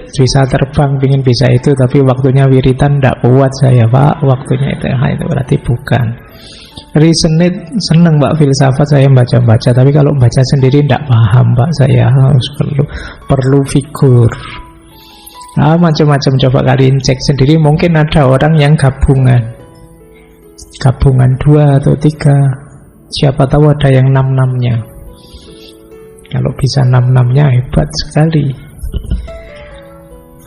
Bisa terbang, ingin bisa itu, tapi waktunya wiritan tidak kuat saya pak, waktunya itu berarti bukan. Reason it, seneng pak filsafat saya baca-baca, tapi kalau baca sendiri tidak paham pak saya, harus perlu figur. Nah, macam-macam, coba kalian cek sendiri. Mungkin ada orang yang gabungan 2 atau 3, siapa tahu ada yang 6-6-nya. Kalau bisa 6-6-nya hebat sekali.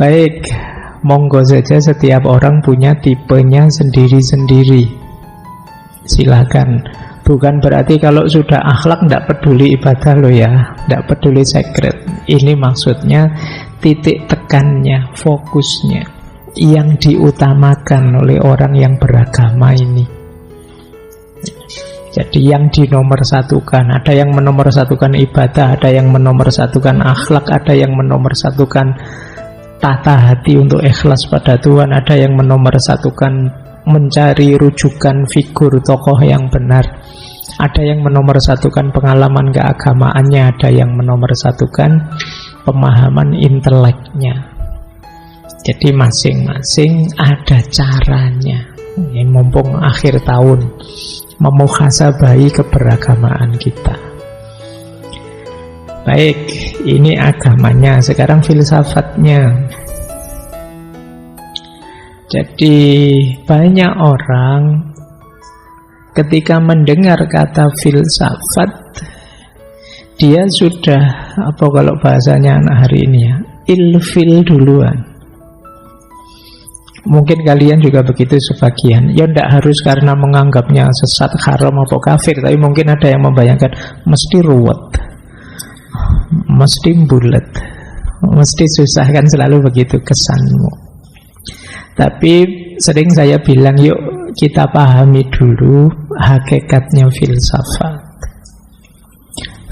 Baik, monggo saja, setiap orang punya tipenya sendiri-sendiri. Silakan. Bukan berarti kalau sudah akhlak tidak peduli ibadah loh ya, tidak peduli sekret. Ini maksudnya titik tekannya, fokusnya, yang diutamakan oleh orang yang beragama ini. Jadi yang dinomorsatukan, ada yang menomorsatukan ibadah, ada yang menomorsatukan akhlak, ada yang menomorsatukan tata hati untuk ikhlas pada Tuhan, ada yang menomorsatukan mencari rujukan figur tokoh yang benar, ada yang menomorsatukan pengalaman keagamaannya, ada yang menomorsatukan pemahaman inteleknya. Jadi masing-masing ada caranya. Ini mumpung akhir tahun, memuhasabahi keberagamaan kita. Baik, ini agamanya. Sekarang filsafatnya. Jadi banyak orang ketika mendengar kata filsafat, dia sudah, apa kalau bahasanya anak hari ini ya, ilfil duluan. Mungkin kalian juga begitu sebagian. Ya tidak harus karena menganggapnya sesat, haram atau kafir, tapi mungkin ada yang membayangkan mesti ruwet, mesti bulat, mesti susah, kan selalu begitu kesanmu. Tapi sering saya bilang, yuk kita pahami dulu hakikatnya filsafat.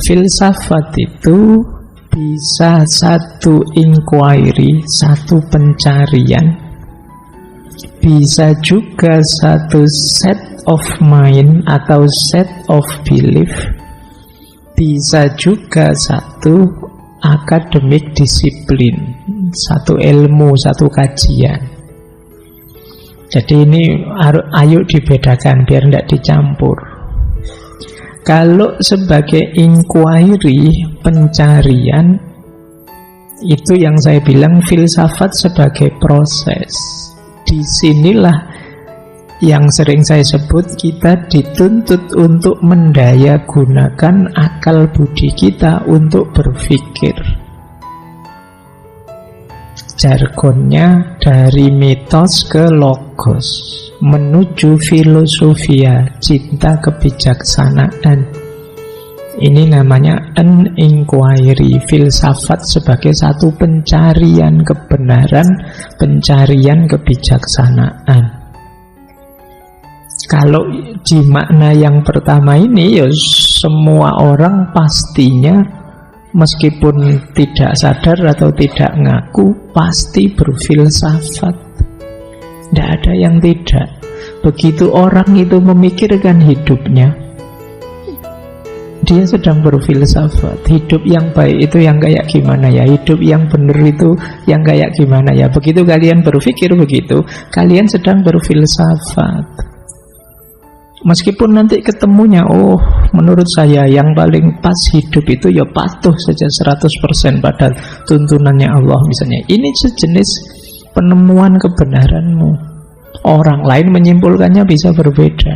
Filsafat itu bisa satu inquiry, satu pencarian, bisa juga satu set of mind atau set of belief, bisa juga satu akademik disiplin, satu ilmu, satu kajian. Jadi ini ayo dibedakan biar tidak dicampur. Kalau sebagai inquiry, pencarian, itu yang saya bilang filsafat sebagai proses. Disinilah yang sering saya sebut, kita dituntut untuk mendayagunakan akal budi kita untuk berpikir. Jargonnya dari mitos ke logos, menuju filosofia, cinta kebijaksanaan. Ini namanya an inquiry. Filsafat sebagai satu pencarian kebenaran, pencarian kebijaksanaan. Kalau di makna yang pertama ini, ya semua orang pastinya, meskipun tidak sadar atau tidak ngaku, pasti berfilsafat. Tidak ada yang tidak. Begitu orang itu memikirkan hidupnya, dia sedang berfilsafat. Hidup yang baik itu yang kayak gimana ya? Hidup yang benar itu yang kayak gimana ya? Begitu kalian berpikir begitu, kalian sedang berfilsafat. Meskipun nanti ketemunya, oh menurut saya yang paling pas hidup itu ya patuh saja 100% pada tuntunannya Allah misalnya. Ini sejenis penemuan kebenaranmu. Orang lain menyimpulkannya bisa berbeda.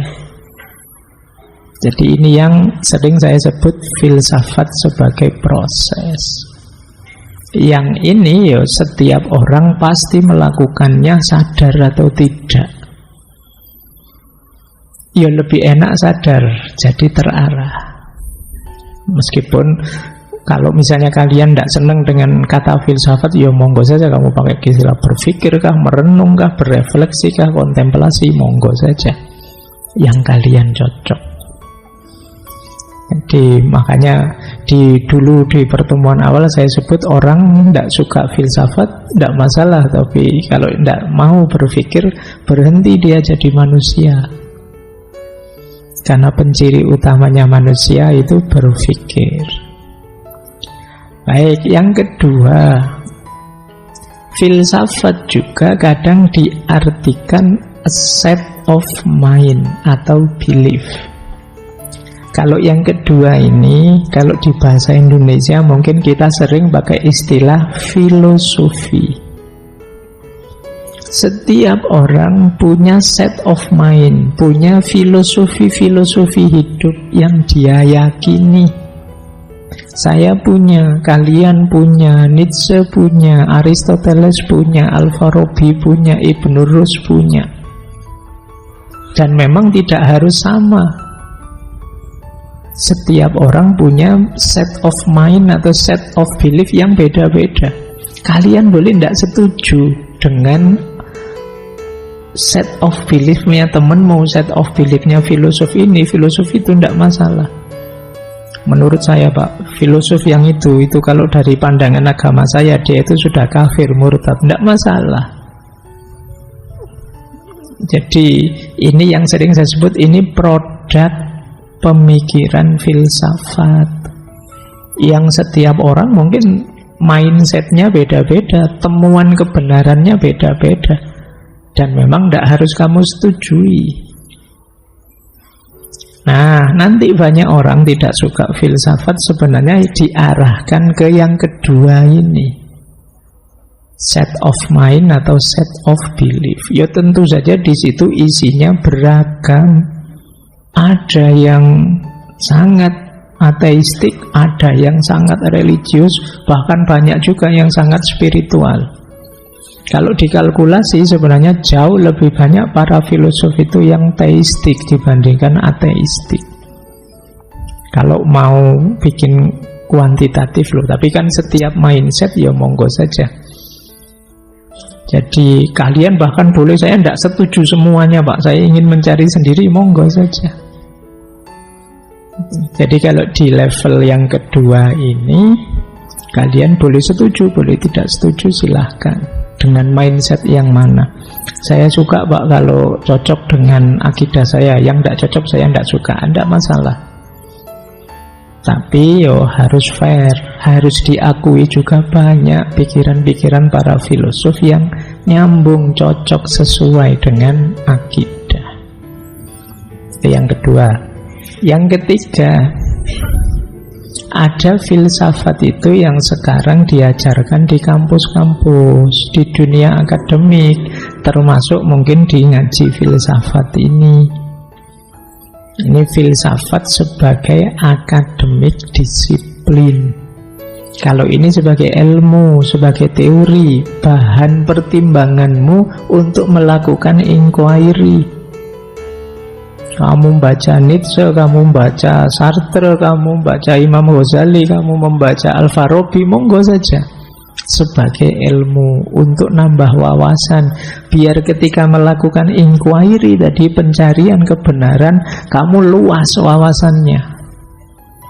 Jadi ini yang sering saya sebut filsafat sebagai proses. Yang ini ya setiap orang pasti melakukannya sadar atau tidak. Ya lebih enak sadar, jadi terarah. Meskipun kalau misalnya kalian tidak senang dengan kata filsafat, ya monggo saja kamu pakai istilah berpikirkah, merenungkah, berefleksikah, kontemplasi, monggo saja yang kalian cocok. Jadi makanya dulu di pertemuan awal saya sebut orang tidak suka filsafat, tidak masalah, tapi kalau tidak mau berpikir, berhenti dia jadi manusia. Karena penciri utamanya manusia itu berpikir. Baik, yang kedua, Filsafat juga kadang diartikan a set of mind atau belief. Kalau yang kedua ini, kalau di bahasa Indonesia mungkin kita sering pakai istilah filosofi. Setiap orang punya set of mind, punya filosofi-filosofi hidup yang dia yakini. Saya punya, kalian punya, Nietzsche punya, Aristoteles punya, Al-Farabi punya, Ibn Rus punya. Dan memang tidak harus sama. Setiap orang punya set of mind atau set of belief yang beda-beda. Kalian boleh tidak setuju dengan set of beliefnya teman, mau set of beliefnya filosof ini, filosof itu tidak masalah. Menurut saya Pak, filosof yang itu kalau dari pandangan agama saya dia itu sudah kafir, murtad, tidak masalah. Jadi ini yang sering saya sebut ini produk pemikiran filsafat, yang setiap orang mungkin mindsetnya beda-beda, temuan kebenarannya beda-beda, dan memang tidak harus kamu setujui. Nah, nanti banyak orang tidak suka filsafat sebenarnya diarahkan ke yang kedua ini, set of mind atau set of belief. Ya tentu saja di situ isinya beragam. Ada yang sangat ateistik, ada yang sangat religius, bahkan banyak juga yang sangat spiritual. Kalau dikalkulasi sebenarnya jauh lebih banyak para filosof itu yang teistik dibandingkan ateistik. Kalau mau bikin kuantitatif loh, tapi kan setiap mindset ya monggo saja. Jadi kalian bahkan boleh, saya tidak setuju semuanya Pak, saya ingin mencari sendiri, monggo saja. Jadi kalau di level yang kedua ini, kalian boleh setuju, boleh tidak setuju, silahkan. Dengan mindset yang mana? Saya suka Pak kalau cocok dengan akidah saya, yang tidak cocok saya tidak suka, tidak masalah. Tapi harus fair, harus diakui juga banyak pikiran-pikiran para filosof yang nyambung, cocok, sesuai dengan akidah. Itu yang kedua. Yang ketiga, ada filsafat itu yang sekarang diajarkan di kampus-kampus, di dunia akademik, termasuk mungkin di ngaji filsafat ini. Ini filsafat sebagai akademik disiplin. Kalau ini sebagai ilmu, sebagai teori, bahan pertimbanganmu untuk melakukan inquiry. Kamu membaca Nietzsche, kamu membaca Sartre, kamu membaca Imam Ghazali, kamu membaca Al-Farabi, monggo saja. Sebagai ilmu untuk nambah wawasan, biar ketika melakukan inquiry tadi, pencarian kebenaran, kamu luas wawasannya.